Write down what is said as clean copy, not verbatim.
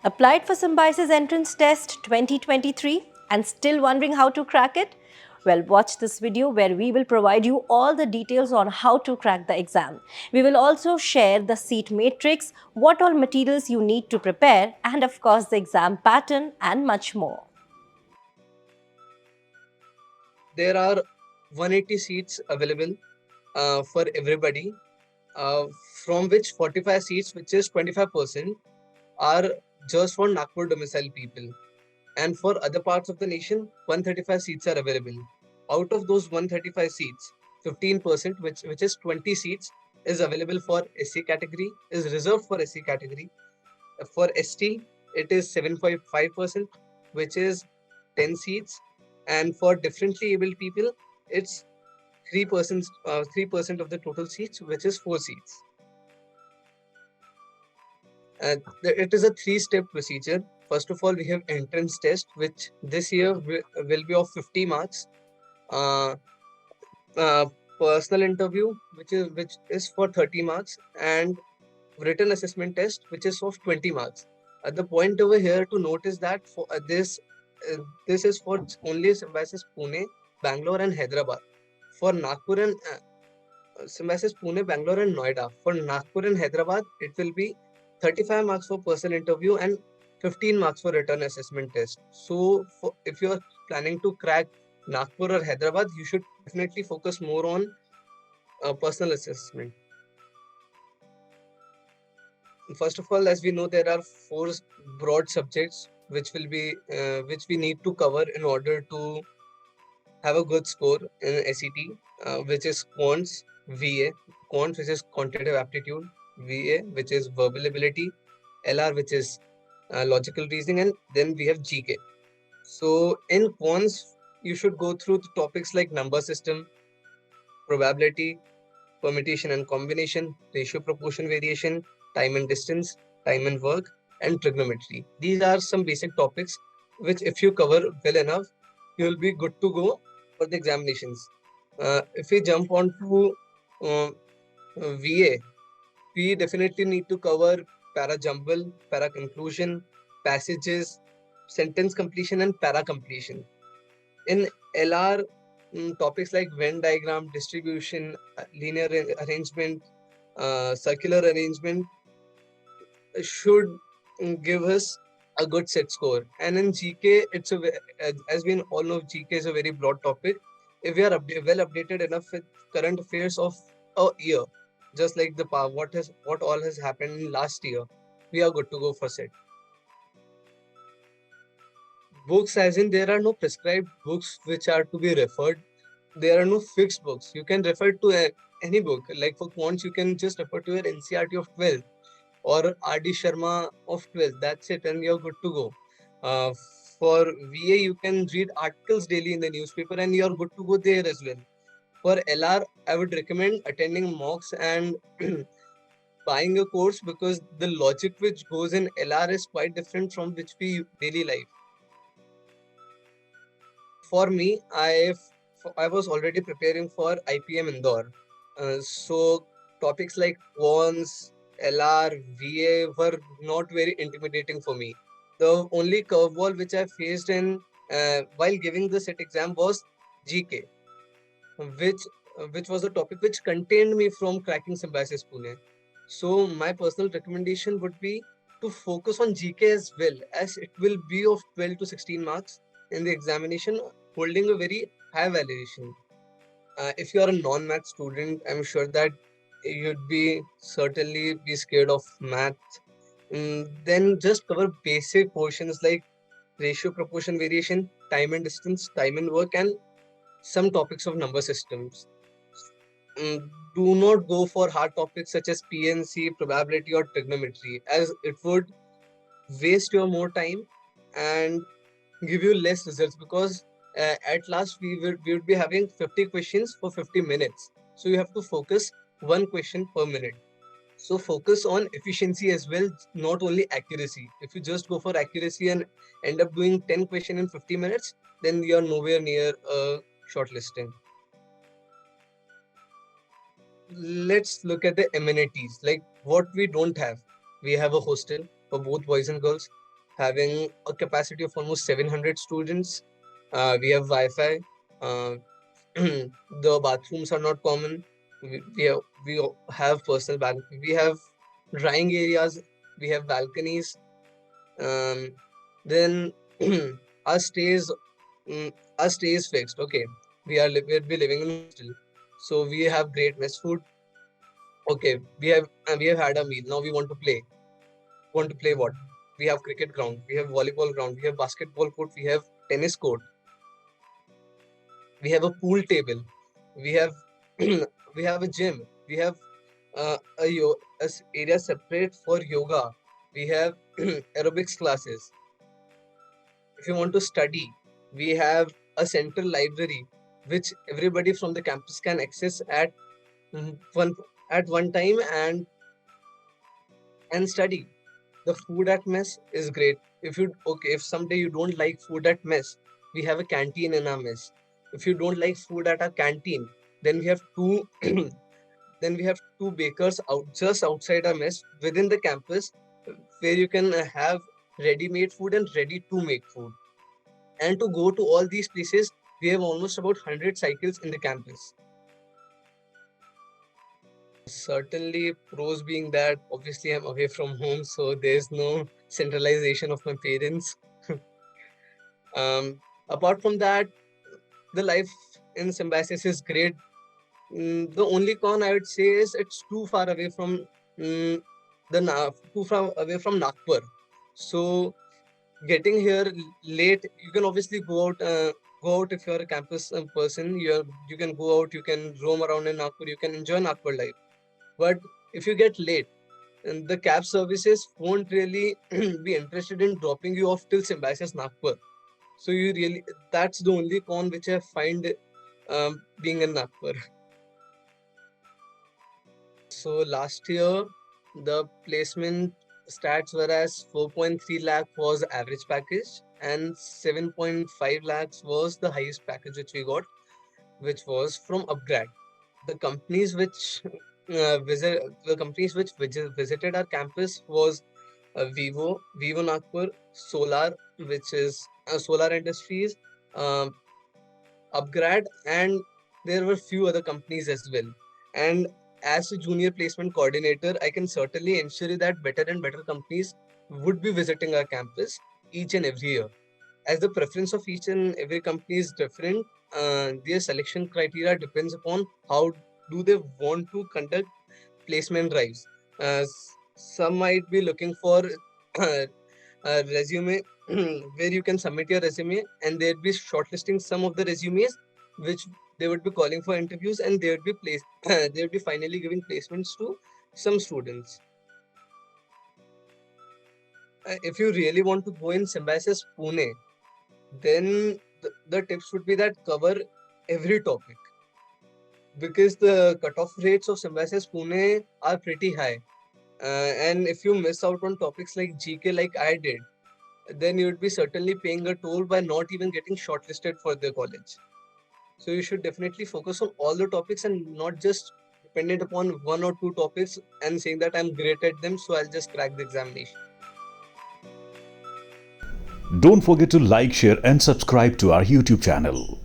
Applied for Symbiosis Entrance Test 2023 and still wondering how to crack it? Well, watch this video where we will provide you all the details on how to crack the exam. We will also share the seat matrix, what all materials you need to prepare, and of course the exam pattern and much more. There are 180 seats available for everybody, uh, from which 45 seats, which is 25%, are just for Nagpur domicile people. And for other parts of the nation, 135 seats are available. Out of those 135 seats, 15%, which is 20 seats, is available for SC category, is reserved for SC category. For ST, it is 7.5%, which is 10 seats. And for differently abled people, it's 3%, 3% of the total seats, which is 4 seats. It is a three-step procedure. First of all, we have entrance test, which this year will be of 50 marks. Uh, Personal interview, which is for 30 marks, and written assessment test, which is of 20 marks. The point over here to note is that for this is for only Symbiosis Pune, Bangalore, and Hyderabad. For Nagpur and Symbiosis Pune, Bangalore, and Noida. For Nagpur and Hyderabad, it will be 35 marks for personal interview and 15 marks for written assessment test. So, if you are planning to crack Nagpur or Hyderabad, you should definitely focus more on personal assessment. First of all, as we know, there are four broad subjects which we need to cover in order to have a good score in SET, which is quants, VA, quants, which is quantitative aptitude, VA, which is verbal ability, LR, which is logical reasoning, and then we have GK. So in quants, you should go through the topics like number system, probability, permutation and combination, ratio proportion variation, time and distance, time and work, and trigonometry. These are some basic topics which, if you cover well enough, you will be good to go for the examinations. If we jump on to VA, we definitely need to cover para jumble, para conclusion, passages, sentence completion, and para completion. In LR, topics like Venn diagram, distribution, linear arrangement, circular arrangement should give us a good set score. And in GK, as we all know, GK is a very broad topic. If we are well updated enough with current affairs of a year, just like what all has happened in last year, we are good to go for set. Books, as in there are no prescribed books which are to be referred. There are no fixed books. You can refer to any book. Like for quants, you can just refer to your NCERT of 12th or R.D. Sharma of 12th. That's it, and you're good to go. Uh, for VA, you can read articles daily in the newspaper, and you're good to go there as well. For LR, I would recommend attending mocks and buying a course, because the logic which goes in LR is quite different from which we daily life. For me, I was already preparing for IPM Indore. So topics like quants, LR, VA were not very intimidating for me. The only curveball which I faced in while giving the set exam was GK, which which was a topic which contained me from cracking Symbiosis Pune. So my personal recommendation would be to focus on GK as well, as it will be of 12 to 16 marks in the examination, holding a very high valuation. If you are a non-math student, I'm sure that you'd be certainly be scared of math. Then just cover basic portions like ratio, proportion, variation, time and distance, time and work, and some topics of number systems. Do not go for hard topics such as PNC, probability, or trigonometry, as it would waste your more time and give you less results, because at last we would be having 50 questions for 50 minutes. So you have to focus one question per minute. So focus on efficiency as well, not only accuracy. If you just go for accuracy and end up doing 10 questions in 50 minutes, then you are nowhere near shortlisting. Let's look at the amenities, like what we don't have. We have a hostel for both boys and girls. having a capacity of almost 700 students. We have Wi-Fi. Uh, the bathrooms are not common. We have personal balcony. We have drying areas. We have balconies. Um, then our stays, our stay is fixed. Okay, we'll be living in hostel, so we have great mess food. Okay, we have had a meal. Now we want to play. Want to play what? We have cricket ground. We have volleyball ground. We have basketball court. We have tennis court. We have a pool table. We have we have a gym. We have area separate for yoga. We have aerobics classes. If you want to study, we have a central library which everybody from the campus can access one at one time and study. The food at mess is great. If someday you don't like food at mess, we have a canteen in our mess. If you don't like food at our canteen, then we have two then we have two bakers just outside our mess within the campus, where you can have ready-made food and ready to make food. And to go to all these places, we have almost about 100 cycles in the campus. Certainly, pros being that obviously I'm away from home, so there's no centralization of my parents. Apart from that, the life in Symbiosis is great. The only con I would say is it's too far away from too far away from Nagpur. So getting here late, you can obviously go out if you're a campus person. You can go out, you can roam around in Nagpur, you can enjoy Nagpur life. But if you get late, and the cab services won't really be interested in dropping you off till Symbiosis Nagpur. So that's the only con which I find being in Nagpur. So last year, the placement stats were as 4.3 lakh was average package and 7.5 lakhs was the highest package which we got, which was from upgrad. The companies which visited our campus was Vivo Nagpur, Solar, which is Solar Industries, um, upgrad, and there were few other companies as well. And as a junior placement coordinator, I can certainly ensure you that better and better companies would be visiting our campus each and every year. As the preference of each and every company is different, their selection criteria depends upon how do they want to conduct placement drives. Some might be looking for a resume where you can submit your resume, and they'd be shortlisting some of the resumes which they would be calling for interviews, and they would be placed they would be finally giving placements to some students. If you really want to go in Symbiosis Pune, then the tips would be that cover every topic, because the cutoff rates of Symbiosis Pune are pretty high. And if you miss out on topics like GK like I did, then you would be certainly paying a toll by not even getting shortlisted for the college. So you should definitely focus on all the topics and not just dependent upon one or two topics and saying that I'm great at them, so I'll just crack the examination. Don't forget to like, share and subscribe to our YouTube channel.